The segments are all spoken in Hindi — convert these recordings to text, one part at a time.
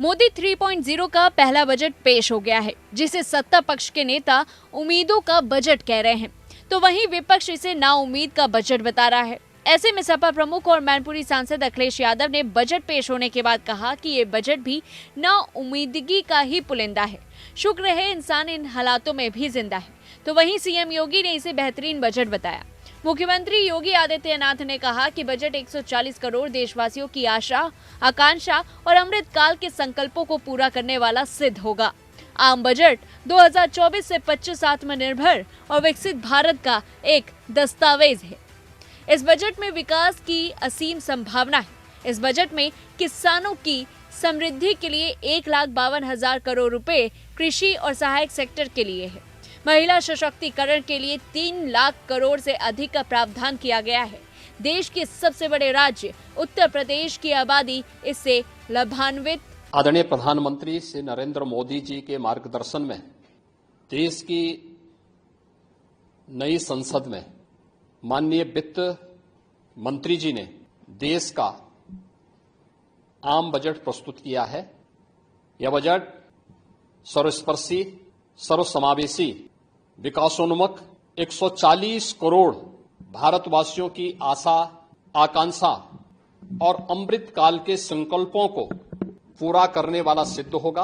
मोदी 3.0 का पहला बजट पेश हो गया है, जिसे सत्ता पक्ष के नेता उम्मीदों का बजट कह रहे हैं, तो वहीं विपक्ष इसे नाउम्मीद का बजट बता रहा है। ऐसे में सपा प्रमुख और मैनपुरी सांसद अखिलेश यादव ने बजट पेश होने के बाद कहा कि ये बजट भी नाउम्मीदगी का ही पुलिंदा है। शुक्र है इंसान इन हालातों में भी जिंदा है। तो वहीं सीएम योगी ने इसे बेहतरीन बजट बताया। मुख्यमंत्री योगी आदित्यनाथ ने कहा कि बजट 140 करोड़ देशवासियों की आशा, आकांक्षा और अमृतकाल के संकल्पों को पूरा करने वाला सिद्ध होगा। आम बजट 2024 से 25 आत्मनिर्भर और विकसित भारत का एक दस्तावेज है। इस बजट में विकास की असीम संभावना है। इस बजट में किसानों की समृद्धि के लिए 1,52,000 करोड़ रुपए कृषि और सहायक सेक्टर के लिए है। महिला सशक्तिकरण के लिए 3 लाख करोड़ से अधिक का प्रावधान किया गया है। देश के सबसे बड़े राज्य उत्तर प्रदेश की आबादी इससे लाभान्वित। आदरणीय प्रधानमंत्री श्री नरेंद्र मोदी जी के मार्गदर्शन में देश की नई संसद में माननीय वित्त मंत्री जी ने देश का आम बजट प्रस्तुत किया है। यह बजट सर्वस्पर्शी, सर्वसमावेशी, विकासोन्मुख 140 करोड़ भारतवासियों की आशा, आकांक्षा और अमृत काल के संकल्पों को पूरा करने वाला सिद्ध होगा।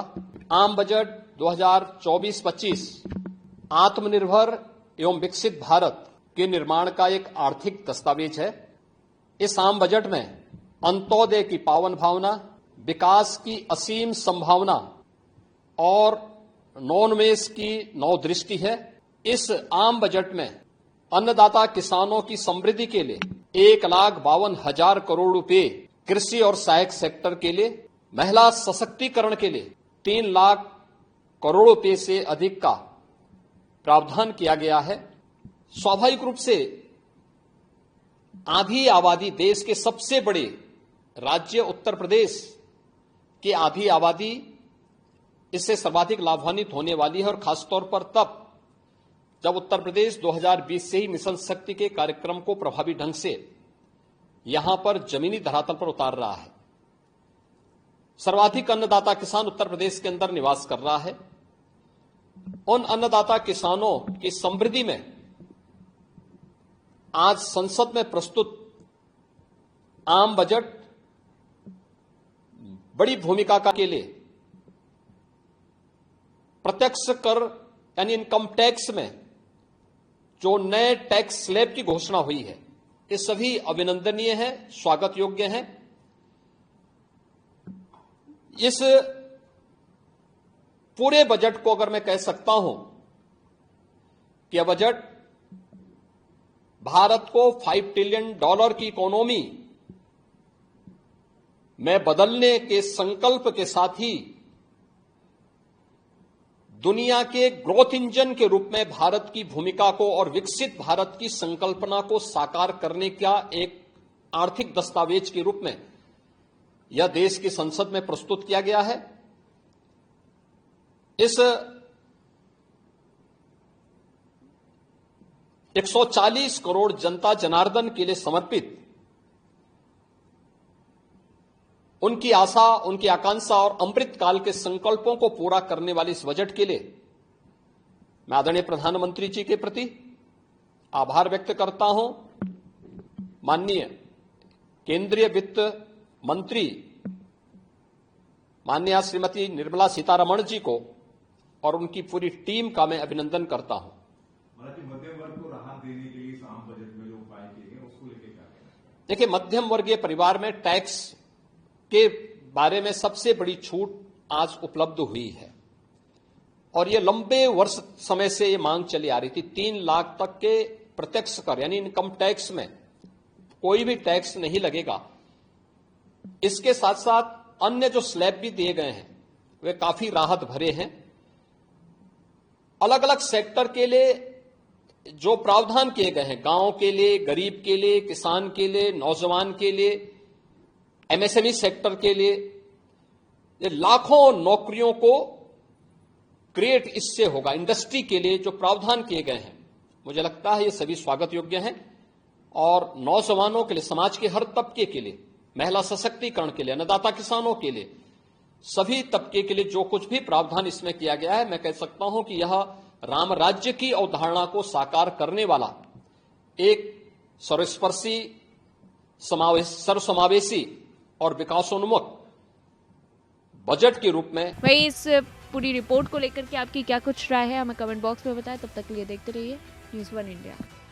आम बजट 2024-25 आत्मनिर्भर एवं विकसित भारत के निर्माण का एक आर्थिक दस्तावेज है। इस आम बजट में अंत्योदय की पावन भावना, विकास की असीम संभावना और नवोन्मेष की नवदृष्टि है। इस आम बजट में अन्नदाता किसानों की समृद्धि के लिए 1,52,000 करोड़ रुपए, कृषि और सहायक सेक्टर के लिए, महिला सशक्तिकरण के लिए 3 लाख करोड़ रुपए से अधिक का प्रावधान किया गया है। स्वाभाविक रूप से आधी आबादी, देश के सबसे बड़े राज्य उत्तर प्रदेश की आधी आबादी इससे सर्वाधिक लाभान्वित होने वाली है, और खासतौर पर तब जब उत्तर प्रदेश 2020 से ही मिशन शक्ति के कार्यक्रम को प्रभावी ढंग से यहां पर जमीनी धरातल पर उतार रहा है। सर्वाधिक अन्नदाता किसान उत्तर प्रदेश के अंदर निवास कर रहा है। उन अन्नदाता किसानों की समृद्धि में आज संसद में प्रस्तुत आम बजट बड़ी भूमिका के लिए प्रत्यक्ष कर यानी इनकम टैक्स में जो नए टैक्स स्लैब की घोषणा हुई है, ये सभी अभिनंदनीय है, स्वागत योग्य है। इस पूरे बजट को अगर मैं कह सकता हूं कि यह बजट भारत को $5 ट्रिलियन की इकोनॉमी में बदलने के संकल्प के साथ ही दुनिया के ग्रोथ इंजन के रूप में भारत की भूमिका को और विकसित भारत की संकल्पना को साकार करने का एक आर्थिक दस्तावेज के रूप में यह देश की संसद में प्रस्तुत किया गया है। इस 140 करोड़ जनता जनार्दन के लिए समर्पित, उनकी आशा, उनकी आकांक्षा और अमृत काल के संकल्पों को पूरा करने वाले इस बजट के लिए मैं आदरणीय प्रधानमंत्री जी के प्रति आभार व्यक्त करता हूं। माननीय केंद्रीय वित्त मंत्री माननीय श्रीमती निर्मला सीतारमण जी को और उनकी पूरी टीम का मैं अभिनंदन करता हूं। मध्यम वर्ग को राहत देने के लिए इस आम बजट में जो उपाय किए गए उसको लेकर क्या कहना है? देखिए, मध्यम वर्गीय परिवार में टैक्स के बारे में सबसे बड़ी छूट आज उपलब्ध हुई है, और ये लंबे वर्ष समय से ये मांग चली आ रही थी। 3 लाख तक के प्रत्यक्ष कर यानी इनकम टैक्स में कोई भी टैक्स नहीं लगेगा। इसके साथ साथ अन्य जो स्लैब भी दिए गए हैं वे काफी राहत भरे हैं। अलग अलग सेक्टर के लिए जो प्रावधान किए गए हैं, गांव के लिए, गरीब के लिए, किसान के लिए, नौजवान के लिए, एमएसएमई सेक्टर के लिए, ये लाखों नौकरियों को क्रिएट इससे होगा। इंडस्ट्री के लिए जो प्रावधान किए गए हैं, मुझे लगता है ये सभी स्वागत योग्य हैं, और नौजवानों के लिए, समाज के हर तबके के लिए, महिला सशक्तिकरण के लिए, अन्नदाता किसानों के लिए सभी तबके के लिए जो कुछ भी प्रावधान इसमें किया गया है, मैं कह सकता हूं कि यह राम राज्य की अवधारणा को साकार करने वाला एक सर्वस्पर्शी, सर्वसमावेशी और विकासोन्मुख बजट के रूप में। वही इस पूरी रिपोर्ट को लेकर के आपकी क्या कुछ राय है, हमें कमेंट बॉक्स में बताएं। तब तक के लिए देखते रहिए न्यूज़ 1 इंडिया।